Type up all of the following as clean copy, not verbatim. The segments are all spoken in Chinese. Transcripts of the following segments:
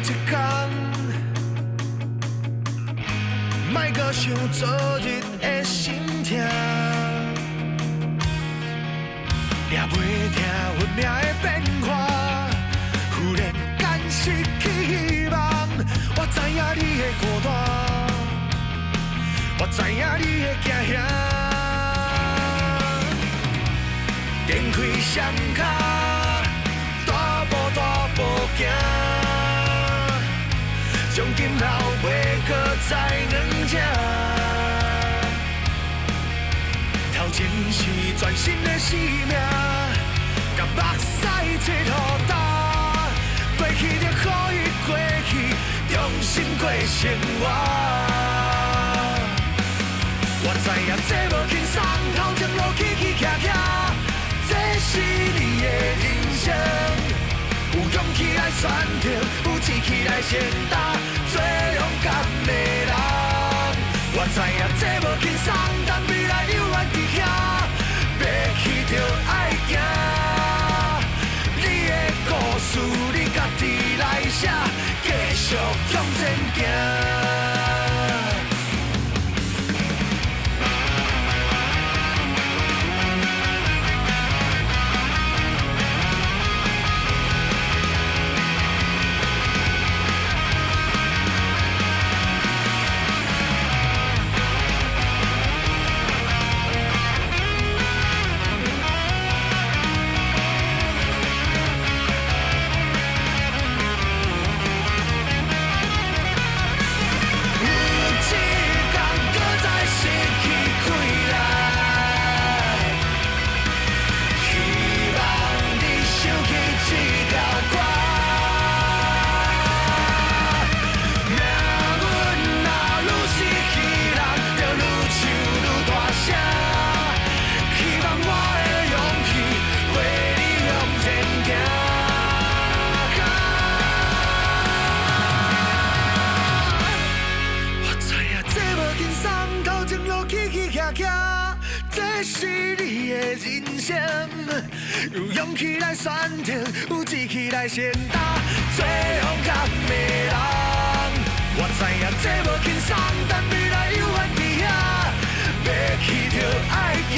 一天，莫搁想昨日的心痛，也袂听运命的变化，忽然间失去希望。我知影你的孤单，我知影你的惊吓，展开双脚，大步大步行，从今后袂搁再软吃。头前是全新的生命，甲目屎切互干，过去就可以过去，重新过生活。我知影这无轻松，头前路起起徛徛，这是你的人生。有勇气来选择，有志气来承担，做勇敢的人。我知影这无轻松，但未来永远伫遐，要去就爱行。你的故事你家己来写，继续向前行。这是你的人生，有勇气来选择，有志气来承担，做勇敢的人。我知影这无轻松，但未来永远伫遐，要去就爱行。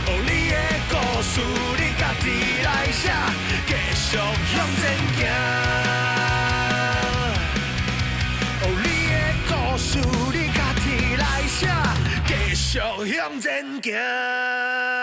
哦，你的故事你家己来写，继续向前行。哦，你的故事你家己来写。继续向前行。